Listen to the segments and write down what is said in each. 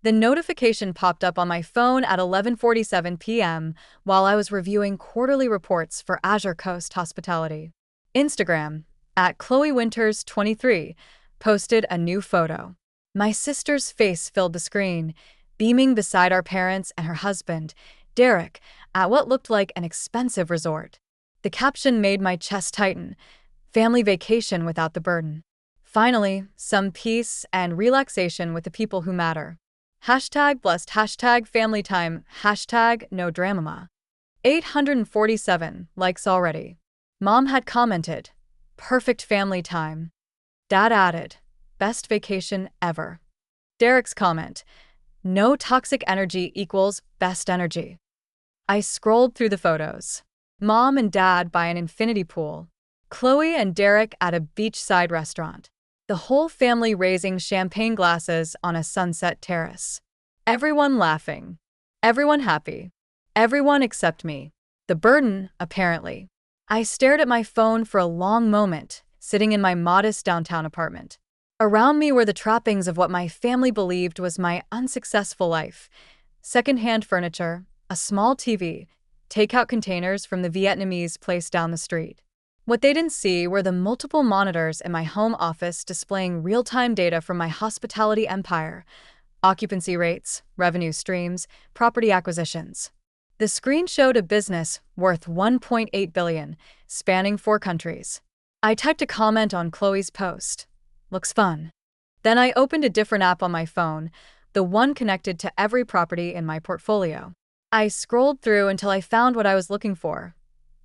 The notification popped up on my phone at 11:47 p.m. while I was reviewing quarterly reports for Azure Coast Hospitality. Instagram, at ChloeWinters23, posted a new photo. My sister's face filled the screen, beaming beside our parents and her husband, Derek, at what looked like an expensive resort. The caption made my chest tighten: family vacation without the burden. Finally, some peace and relaxation with the people who matter. Hashtag blessed, hashtag family time, hashtag no drama. 847 likes already. Mom had commented, perfect family time. Dad added, best vacation ever. Derek's comment, no toxic energy equals best energy. I scrolled through the photos. Mom and Dad by an infinity pool. Chloe and Derek at a beachside restaurant. The whole family raising champagne glasses on a sunset terrace. Everyone laughing. Everyone happy. Everyone except me. The burden, apparently. I stared at my phone for a long moment, sitting in my modest downtown apartment. Around me were the trappings of what my family believed was my unsuccessful life. Secondhand furniture, a small TV, takeout containers from the Vietnamese place down the street. What they didn't see were the multiple monitors in my home office displaying real-time data from my hospitality empire: occupancy rates, revenue streams, property acquisitions. The screen showed a business worth $1.8 billion, spanning 4 countries. I typed a comment on Chloe's post. Looks fun. Then I opened a different app on my phone, the one connected to every property in my portfolio. I scrolled through until I found what I was looking for: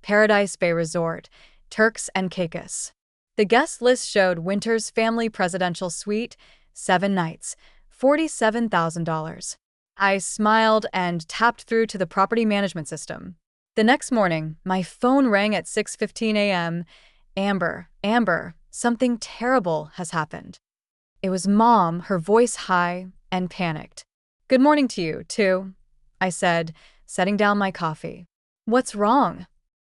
Paradise Bay Resort, Turks and Caicos. The guest list showed Winters Family Presidential Suite, 7 nights, $47,000. I smiled and tapped through to the property management system. The next morning, my phone rang at 6:15 a.m. Amber, something terrible has happened. It was Mom, her voice high and panicked. Good morning to you, too, I said, setting down my coffee. What's wrong?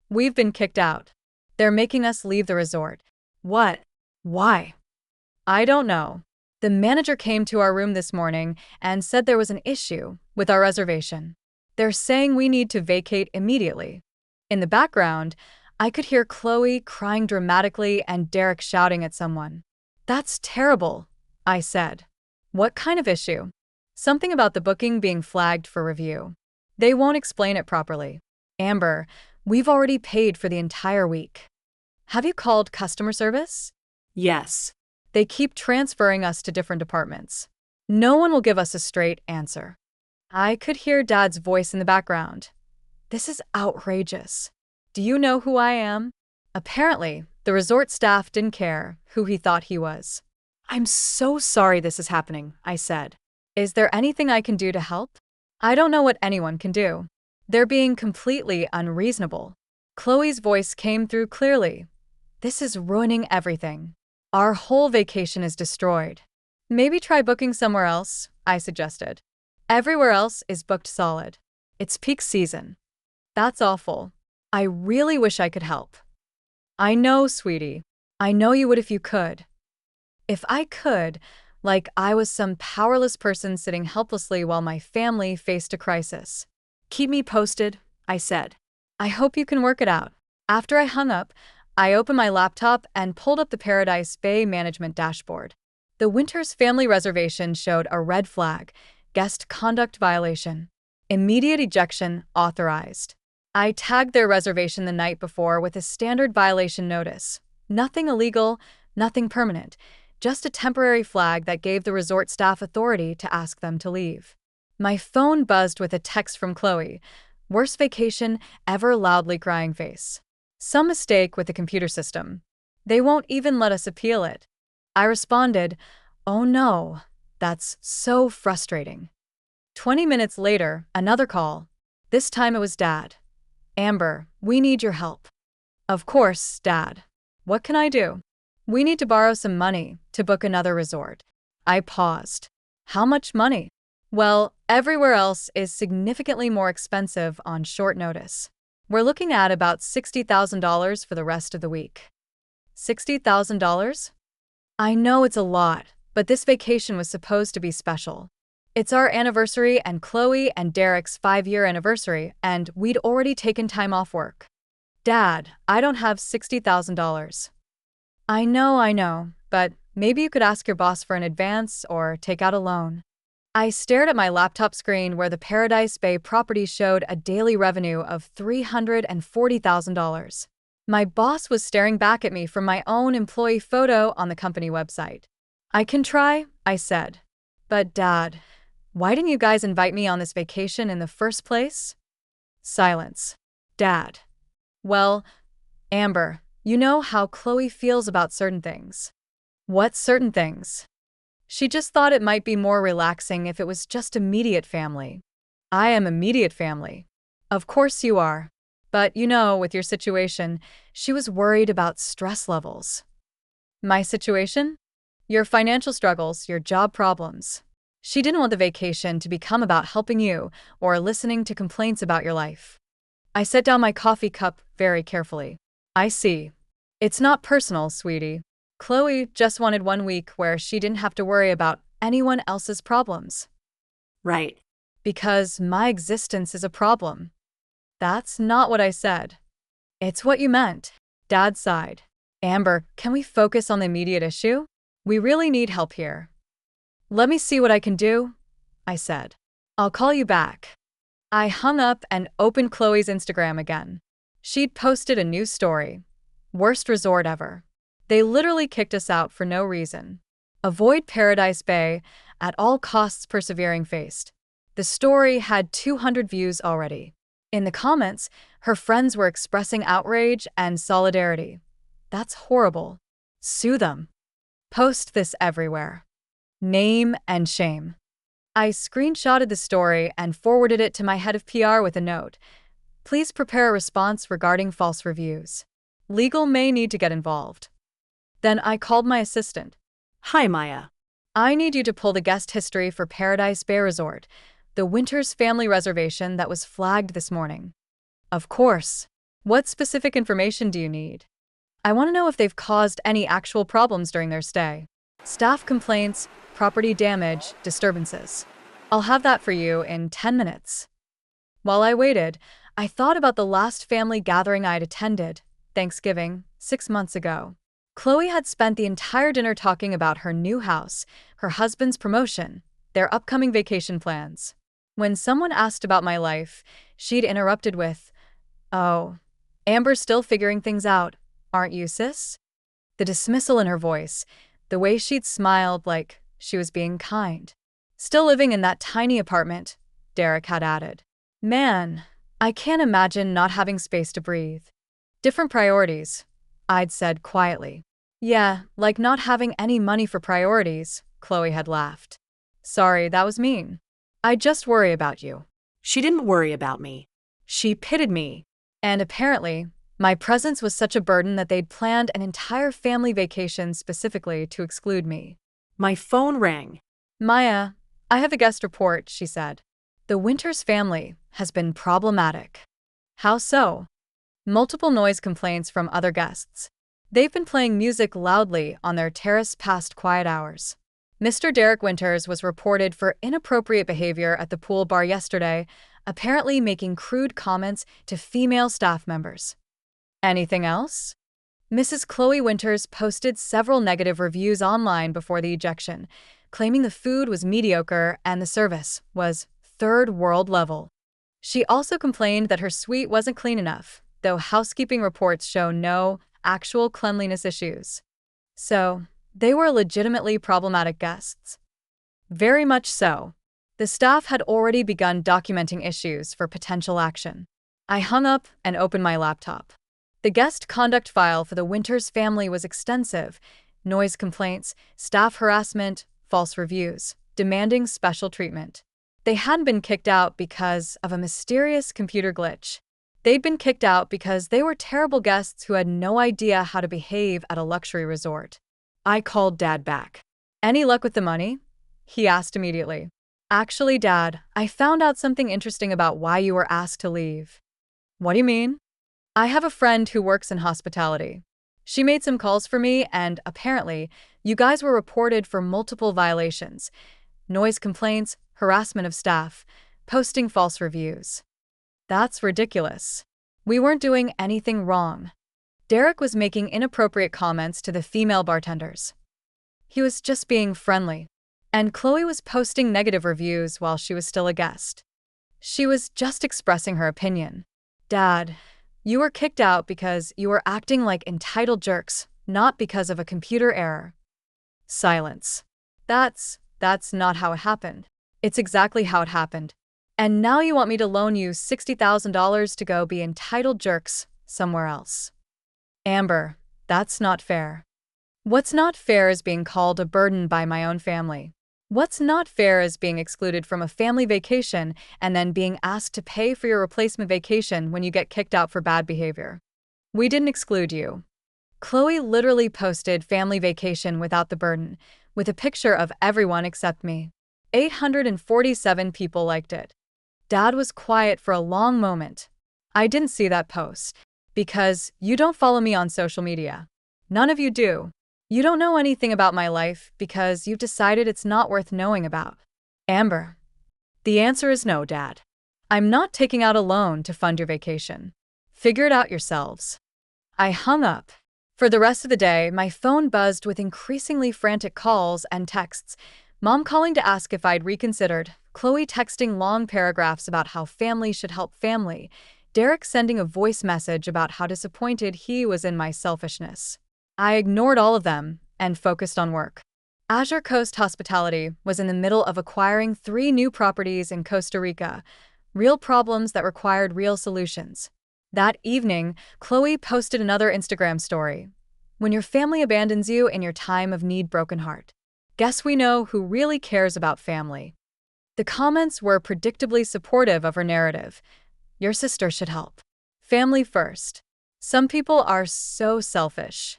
We've been kicked out. They're making us leave the resort. What? Why? I don't know. The manager came to our room this morning and said there was an issue with our reservation. They're saying we need to vacate immediately. In the background, I could hear Chloe crying dramatically and Derek shouting at someone. That's terrible, I said. What kind of issue? Something about the booking being flagged for review. They won't explain it properly. Amber, we've already paid for the entire week. Have you called customer service? Yes. They keep transferring us to different departments. No one will give us a straight answer. I could hear Dad's voice in the background. This is outrageous. Do you know who I am? Apparently, the resort staff didn't care who he thought he was. I'm so sorry this is happening, I said. Is there anything I can do to help? I don't know what anyone can do. They're being completely unreasonable. Chloe's voice came through clearly. This is ruining everything. Our whole vacation is destroyed. Maybe try booking somewhere else, I suggested. Everywhere else is booked solid. It's peak season. That's awful. I really wish I could help. I know, sweetie. I know you would if you could. If I could, like I was some powerless person sitting helplessly while my family faced a crisis. Keep me posted, I said. I hope you can work it out. After I hung up, I opened my laptop and pulled up the Paradise Bay management dashboard. The Winters family reservation showed a red flag: guest conduct violation. Immediate ejection authorized. I tagged their reservation the night before with a standard violation notice. Nothing illegal, nothing permanent, just a temporary flag that gave the resort staff authority to ask them to leave. My phone buzzed with a text from Chloe. Worst vacation ever, loudly crying face. Some mistake with the computer system. They won't even let us appeal it. I responded, oh no, that's so frustrating. 20 minutes later, another call. This time it was Dad. Amber, we need your help. Of course, Dad. What can I do? We need to borrow some money to book another resort. I paused. How much money? Well, everywhere else is significantly more expensive on short notice. We're looking at about $60,000 for the rest of the week. $60,000? I know it's a lot, but this vacation was supposed to be special. It's our anniversary and Chloe and Derek's 5-year anniversary, and we'd already taken time off work. Dad, I don't have $60,000. I know, but maybe you could ask your boss for an advance or take out a loan. I stared at my laptop screen where the Paradise Bay property showed a daily revenue of $340,000. My boss was staring back at me from my own employee photo on the company website. I can try, I said. But Dad, why didn't you guys invite me on this vacation in the first place? Silence. Dad. Well, Amber, you know how Chloe feels about certain things. What certain things? She just thought it might be more relaxing if it was just immediate family. I am immediate family. Of course you are. But with your situation, she was worried about stress levels. My situation? Your financial struggles, your job problems. She didn't want the vacation to become about helping you or listening to complaints about your life. I set down my coffee cup very carefully. I see. It's not personal, sweetie. Chloe just wanted 1 week where she didn't have to worry about anyone else's problems. Right. Because my existence is a problem. That's not what I said. It's what you meant. Dad sighed. Amber, can we focus on the immediate issue? We really need help here. Let me see what I can do, I said. I'll call you back. I hung up and opened Chloe's Instagram again. She'd posted a new story. Worst resort ever. They literally kicked us out for no reason. Avoid Paradise Bay, at all costs persevering faced. The story had 200 views already. In the comments, her friends were expressing outrage and solidarity. That's horrible. Sue them. Post this everywhere. Name and shame. I screenshotted the story and forwarded it to my head of PR with a note. Please prepare a response regarding false reviews. Legal may need to get involved. Then I called my assistant. Hi, Maya. I need you to pull the guest history for Paradise Bay Resort, the Winters family reservation that was flagged this morning. Of course. What specific information do you need? I want to know if they've caused any actual problems during their stay. Staff complaints, property damage, disturbances. I'll have that for you in 10 minutes. While I waited, I thought about the last family gathering I'd attended, Thanksgiving, 6 months ago. Chloe had spent the entire dinner talking about her new house, her husband's promotion, their upcoming vacation plans. When someone asked about my life, she'd interrupted with, "Oh, Amber's still figuring things out, aren't you, sis?" The dismissal in her voice, the way she'd smiled like she was being kind. Still living in that tiny apartment, Derek had added. Man, I can't imagine not having space to breathe. Different priorities, I'd said quietly. Yeah, like not having any money for priorities, Chloe had laughed. Sorry, that was mean. I just worry about you. She didn't worry about me. She pitied me. And apparently, my presence was such a burden that they'd planned an entire family vacation specifically to exclude me. My phone rang. Maya, I have a guest report, she said. The Winters family has been problematic. How so? Multiple noise complaints from other guests. They've been playing music loudly on their terrace past quiet hours. Mr. Derek Winters was reported for inappropriate behavior at the pool bar yesterday, apparently making crude comments to female staff members. Anything else? Mrs. Chloe Winters posted several negative reviews online before the ejection, claiming the food was mediocre and the service was third world level. She also complained that her suite wasn't clean enough, though housekeeping reports show no actual cleanliness issues. So, they were legitimately problematic guests. Very much so. The staff had already begun documenting issues for potential action. I hung up and opened my laptop. The guest conduct file for the Winters family was extensive: noise complaints, staff harassment, false reviews, demanding special treatment. They hadn't been kicked out because of a mysterious computer glitch. They'd been kicked out because they were terrible guests who had no idea how to behave at a luxury resort. I called Dad back. Any luck with the money? He asked immediately. Actually, Dad, I found out something interesting about why you were asked to leave. What do you mean? I have a friend who works in hospitality. She made some calls for me, and apparently, you guys were reported for multiple violations: noise complaints, harassment of staff, posting false reviews. That's ridiculous. We weren't doing anything wrong. Derek was making inappropriate comments to the female bartenders. He was just being friendly. And Chloe was posting negative reviews while she was still a guest. She was just expressing her opinion. Dad, you were kicked out because you were acting like entitled jerks, not because of a computer error. Silence. That's not how it happened. It's exactly how it happened. And now you want me to loan you $60,000 to go be entitled jerks somewhere else. Amber, that's not fair. What's not fair is being called a burden by my own family. What's not fair is being excluded from a family vacation and then being asked to pay for your replacement vacation when you get kicked out for bad behavior. We didn't exclude you. Chloe literally posted family vacation without the burden, with a picture of everyone except me. 847 people liked it. Dad was quiet for a long moment. I didn't see that post. Because you don't follow me on social media. None of you do. You don't know anything about my life because you've decided it's not worth knowing about. Amber. The answer is no, Dad. I'm not taking out a loan to fund your vacation. Figure it out yourselves. I hung up. For the rest of the day, my phone buzzed with increasingly frantic calls and texts. Mom calling to ask if I'd reconsidered, Chloe texting long paragraphs about how family should help family, Derek sending a voice message about how disappointed he was in my selfishness. I ignored all of them and focused on work. Azure Coast Hospitality was in the middle of acquiring 3 new properties in Costa Rica, real problems that required real solutions. That evening, Chloe posted another Instagram story. When your family abandons you in your time of need, broken heart. Guess we know who really cares about family. The comments were predictably supportive of her narrative. Your sister should help. Family first. Some people are so selfish.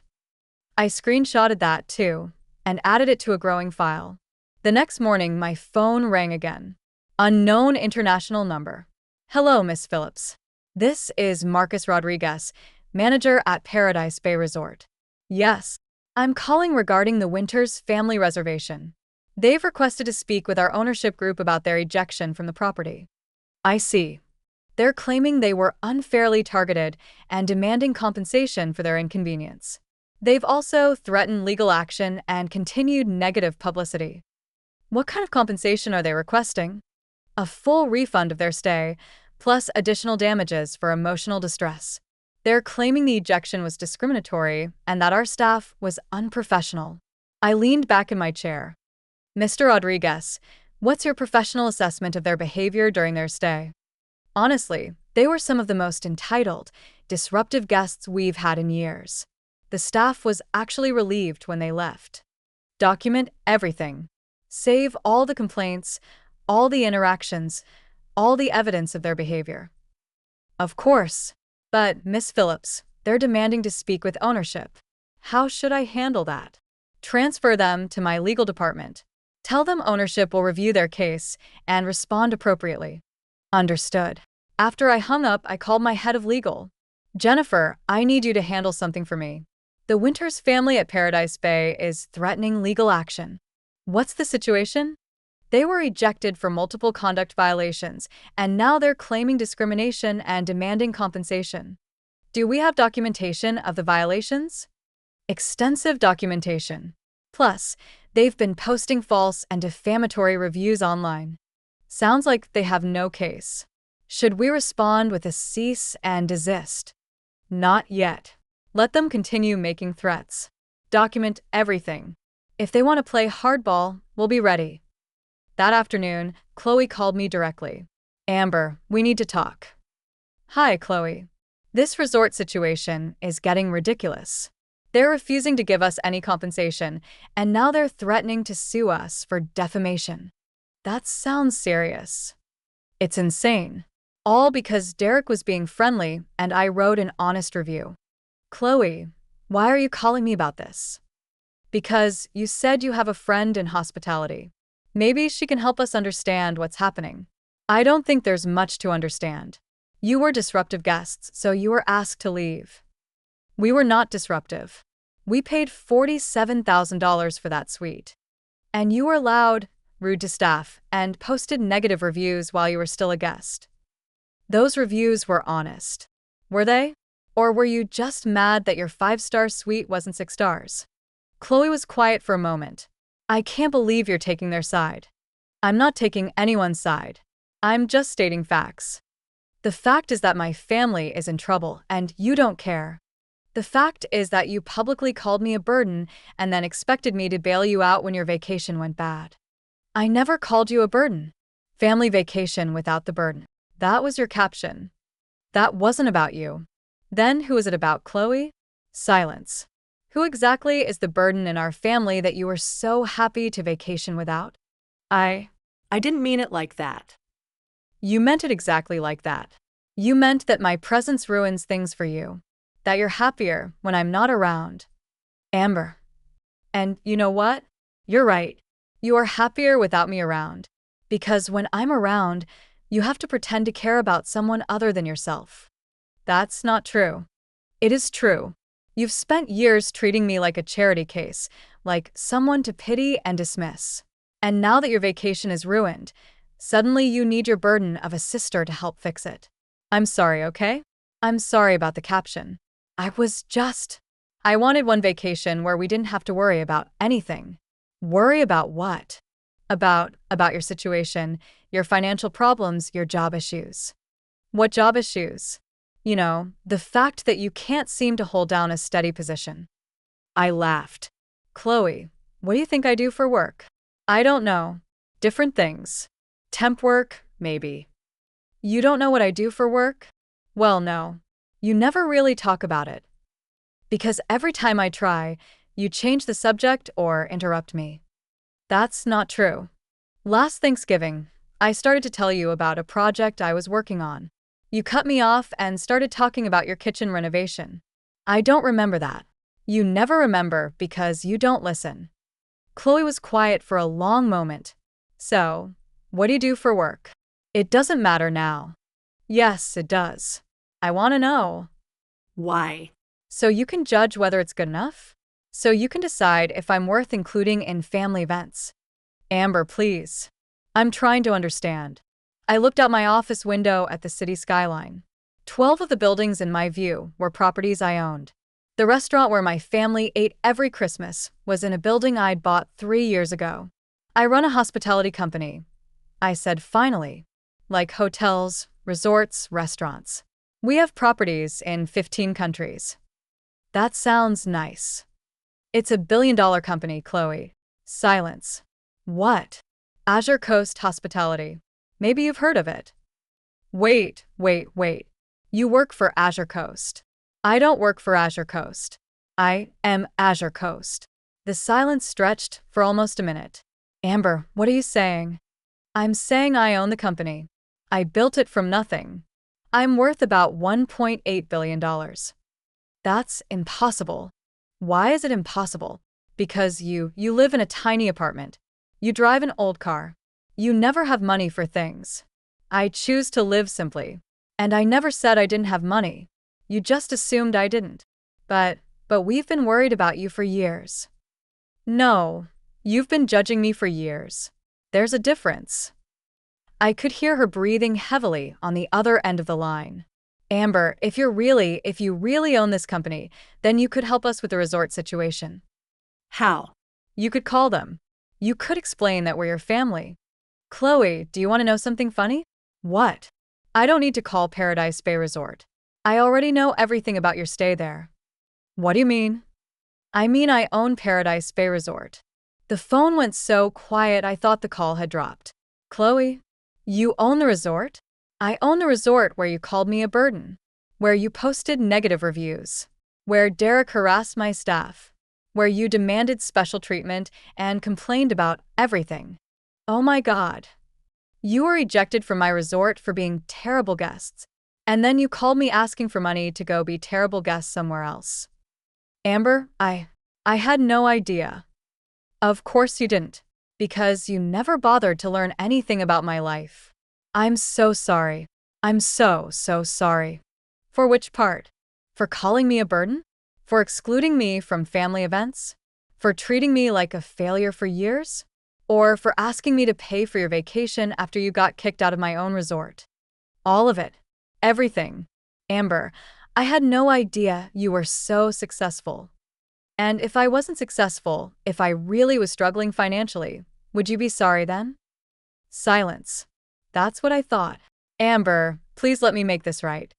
I screenshotted that too, and added it to a growing file. The next morning, my phone rang again. Unknown international number. Hello, Miss Phillips. This is Marcus Rodriguez, manager at Paradise Bay Resort. Yes, I'm calling regarding the Winters family reservation. They've requested to speak with our ownership group about their ejection from the property. I see. They're claiming they were unfairly targeted and demanding compensation for their inconvenience. They've also threatened legal action and continued negative publicity. What kind of compensation are they requesting? A full refund of their stay, plus additional damages for emotional distress. They're claiming the ejection was discriminatory and that our staff was unprofessional. I leaned back in my chair. Mr. Rodriguez, what's your professional assessment of their behavior during their stay? Honestly, they were some of the most entitled, disruptive guests we've had in years. The staff was actually relieved when they left. Document everything. Save all the complaints, all the interactions, all the evidence of their behavior. Of course. But, Miss Phillips, they're demanding to speak with ownership. How should I handle that? Transfer them to my legal department. Tell them ownership will review their case and respond appropriately. Understood. After I hung up, I called my head of legal. Jennifer, I need you to handle something for me. The Winters family at Paradise Bay is threatening legal action. What's the situation? They were ejected for multiple conduct violations, and now they're claiming discrimination and demanding compensation. Do we have documentation of the violations? Extensive documentation. Plus, they've been posting false and defamatory reviews online. Sounds like they have no case. Should we respond with a cease and desist? Not yet. Let them continue making threats. Document everything. If they want to play hardball, we'll be ready. That afternoon, Chloe called me directly. Amber, we need to talk. Hi, Chloe. This resort situation is getting ridiculous. They're refusing to give us any compensation, and now they're threatening to sue us for defamation. That sounds serious. It's insane. All because Derek was being friendly and I wrote an honest review. Chloe, why are you calling me about this? Because you said you have a friend in hospitality. Maybe she can help us understand what's happening. I don't think there's much to understand. You were disruptive guests, so you were asked to leave. We were not disruptive. We paid $47,000 for that suite. And you were allowed rude to staff, and posted negative reviews while you were still a guest. Those reviews were honest. Were they? Or were you just mad that your 5-star suite wasn't 6 stars? Chloe was quiet for a moment. I can't believe you're taking their side. I'm not taking anyone's side. I'm just stating facts. The fact is that my family is in trouble and you don't care. The fact is that you publicly called me a burden and then expected me to bail you out when your vacation went bad. I never called you a burden. Family vacation without the burden. That was your caption. That wasn't about you. Then who is it about, Chloe? Silence. Who exactly is the burden in our family that you were so happy to vacation without? I didn't mean it like that. You meant it exactly like that. You meant that my presence ruins things for you. That you're happier when I'm not around. Amber. And you know what? You're right. You are happier without me around. Because when I'm around, you have to pretend to care about someone other than yourself. That's not true. It is true. You've spent years treating me like a charity case, like someone to pity and dismiss. And now that your vacation is ruined, suddenly you need your burden of a sister to help fix it. I'm sorry, okay? I'm sorry about the caption. I wanted one vacation where we didn't have to worry about anything. Worry about what? About your situation, your financial problems, your job issues. What job issues? You know, the fact that you can't seem to hold down a steady position. I laughed. Chloe, what do you think I do for work? I don't know. Different things. Temp work, maybe. You don't know what I do for work? Well, no. You never really talk about it. Because every time I try, you change the subject or interrupt me. That's not true. Last Thanksgiving, I started to tell you about a project I was working on. You cut me off and started talking about your kitchen renovation. I don't remember that. You never remember because you don't listen. Chloe was quiet for a long moment. So, what do you do for work? It doesn't matter now. Yes, it does. I want to know. Why? So you can judge whether it's good enough? So you can decide if I'm worth including in family events. Amber, please. I'm trying to understand. I looked out my office window at the city skyline. 12 of the buildings in my view were properties I owned. The restaurant where my family ate every Christmas was in a building I'd bought 3 years ago. I run a hospitality company. I said finally. Like hotels, resorts, restaurants. We have properties in 15 countries. That sounds nice. It's a billion-dollar company, Chloe. Silence. What? Azure Coast Hospitality. Maybe you've heard of it. Wait. You work for Azure Coast. I don't work for Azure Coast. I am Azure Coast. The silence stretched for almost a minute. Amber, what are you saying? I'm saying I own the company. I built it from nothing. I'm worth about $1.8 billion. That's impossible. Why is it impossible? Because you live in a tiny apartment. You drive an old car. You never have money for things. I choose to live simply. And I never said I didn't have money. You just assumed I didn't. But we've been worried about you for years. No, you've been judging me for years. There's a difference. I could hear her breathing heavily on the other end of the line. Amber, if you really own this company, then you could help us with the resort situation. How? You could call them. You could explain that we're your family. Chloe, do you want to know something funny? What? I don't need to call Paradise Bay Resort. I already know everything about your stay there. What do you mean? I mean I own Paradise Bay Resort. The phone went so quiet I thought the call had dropped. Chloe, you own the resort? I own the resort where you called me a burden. Where you posted negative reviews. Where Derek harassed my staff. Where you demanded special treatment and complained about everything. Oh my God. You were ejected from my resort for being terrible guests. And then you called me asking for money to go be terrible guests somewhere else. Amber, I had no idea. Of course you didn't. Because you never bothered to learn anything about my life. I'm so sorry. I'm so sorry. For which part? For calling me a burden? For excluding me from family events? For treating me like a failure for years? or for asking me to pay for your vacation after you got kicked out of my own resort. All of it. Everything. Amber, I had no idea you were so successful. And if I wasn't successful, if I really was struggling financially, would you be sorry then? Silence. That's what I thought. Amber, please let me make this right.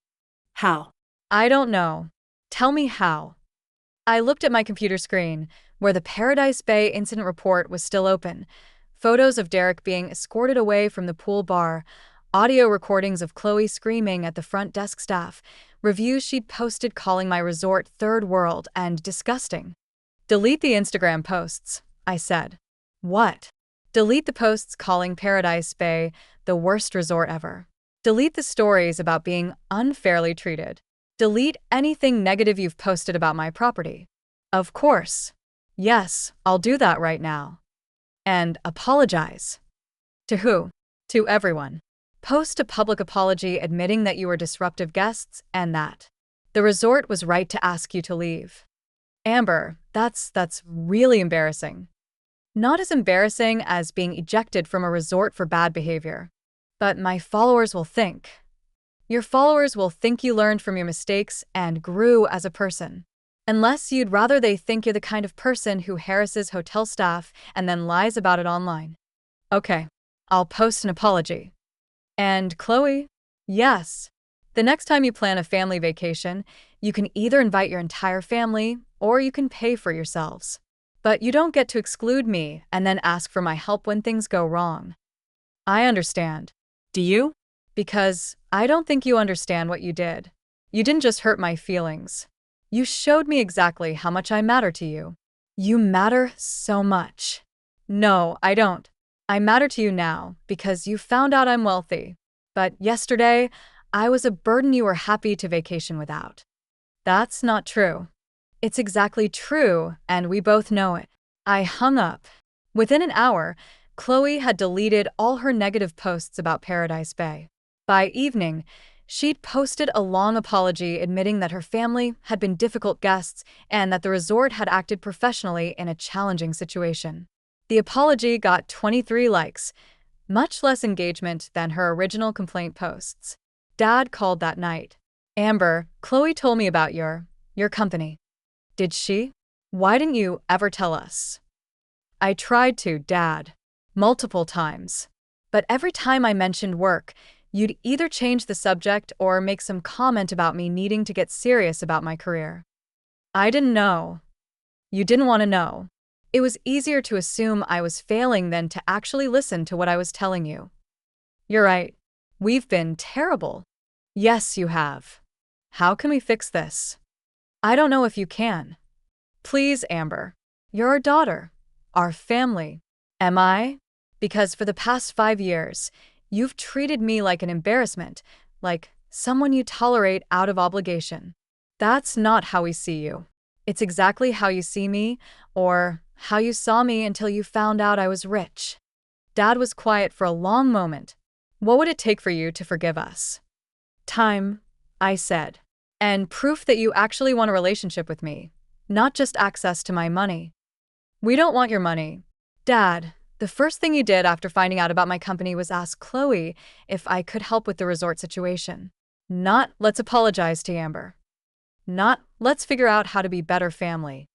How? I don't know. Tell me how. I looked at my computer screen, where the Paradise Bay incident report was still open. Photos of Derek being escorted away from the pool bar, audio recordings of Chloe screaming at the front desk staff, reviews she'd posted calling my resort third world and disgusting. Delete the Instagram posts, I said. What? Delete the posts calling Paradise Bay the worst resort ever. Delete the stories about being unfairly treated. Delete anything negative you've posted about my property. Of course. Yes, I'll do that right now. And apologize. To who? To everyone. Post a public apology admitting that you were disruptive guests and that the resort was right to ask you to leave. Amber, that's really embarrassing. Not as embarrassing as being ejected from a resort for bad behavior. But my followers will think. Your followers will think you learned from your mistakes and grew as a person. Unless you'd rather they think you're the kind of person who harasses hotel staff and then lies about it online. Okay, I'll post an apology. And Chloe, yes, the next time you plan a family vacation, you can either invite your entire family or you can pay for yourselves. But you don't get to exclude me and then ask for my help when things go wrong. I understand. Do you? Because I don't think you understand what you did. You didn't just hurt my feelings. You showed me exactly how much I matter to you. You matter so much. No, I don't. I matter to you now because you found out I'm wealthy. But yesterday, I was a burden you were happy to vacation without. That's not true. It's exactly true, and we both know it. I hung up. Within an hour, Chloe had deleted all her negative posts about Paradise Bay. By evening, she'd posted a long apology admitting that her family had been difficult guests and that the resort had acted professionally in a challenging situation. The apology got 23 likes, much less engagement than her original complaint posts. Dad called that night. Amber, Chloe told me about your company. Did she? Why didn't you ever tell us? I tried to, Dad. Multiple times. But every time I mentioned work, you'd either change the subject or make some comment about me needing to get serious about my career. I didn't know. You didn't want to know. It was easier to assume I was failing than to actually listen to what I was telling you. You're right. We've been terrible. Yes, you have. How can we fix this? I don't know if you can. Please, Amber. You're our daughter. Our family. Am I? Because for the past 5 years, you've treated me like an embarrassment, like someone you tolerate out of obligation. That's not how we see you. It's exactly how you see me, or how you saw me until you found out I was rich. Dad was quiet for a long moment. What would it take for you to forgive us? Time, I said. And proof that you actually want a relationship with me, not just access to my money. We don't want your money. Dad, the first thing you did after finding out about my company was ask Chloe if I could help with the resort situation. Not, let's apologize to Amber. Not, let's figure out how to be better family.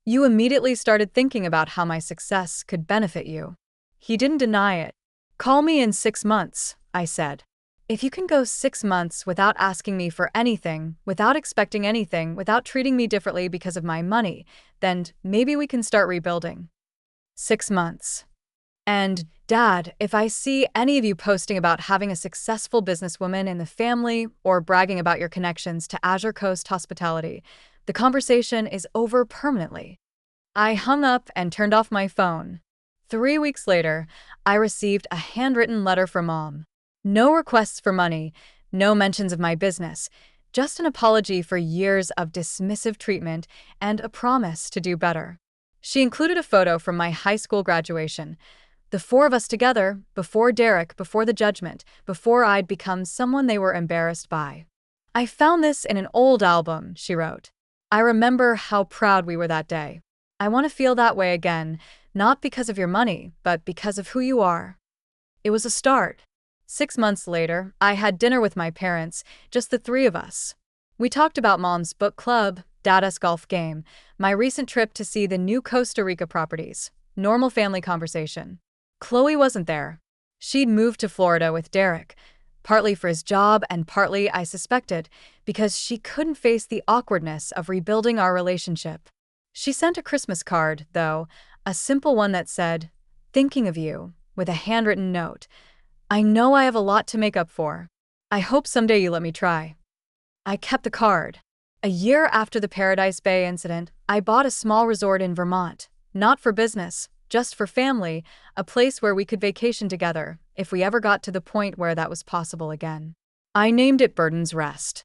You immediately started thinking about how my success could benefit you. He didn't deny it. Call me in 6 months, I said. If you can go 6 months without asking me for anything, without expecting anything, without treating me differently because of my money, then maybe we can start rebuilding. 6 months. And, Dad, if I see any of you posting about having a successful businesswoman in the family or bragging about your connections to Azure Coast Hospitality, the conversation is over permanently. I hung up and turned off my phone. 3 weeks later, I received a handwritten letter from Mom. No requests for money, no mentions of my business, just an apology for years of dismissive treatment and a promise to do better. She included a photo from my high school graduation, the 4 of us together, before Derek, before the judgment, before I'd become someone they were embarrassed by. I found this in an old album, she wrote. I remember how proud we were that day. I want to feel that way again, Not because of your money, but because of who you are. It was a start. 6 months later, I had dinner with my parents, just the three of us. We talked about mom's book club, dada's golf game, my recent trip to see the new Costa Rica properties. Normal family conversation. Chloe wasn't there. She'd moved to Florida with Derek, partly for his job and partly, I suspected, because she couldn't face the awkwardness of rebuilding our relationship. She sent a Christmas card, though, a simple one that said, "Thinking of you," with a handwritten note. "I know I have a lot to make up for. I hope someday you let me try." I kept the card. A year after the Paradise Bay incident, I bought a small resort in Vermont, not for business, just for family, a place where we could vacation together, if we ever got to the point where that was possible again. I named it Burden's Rest.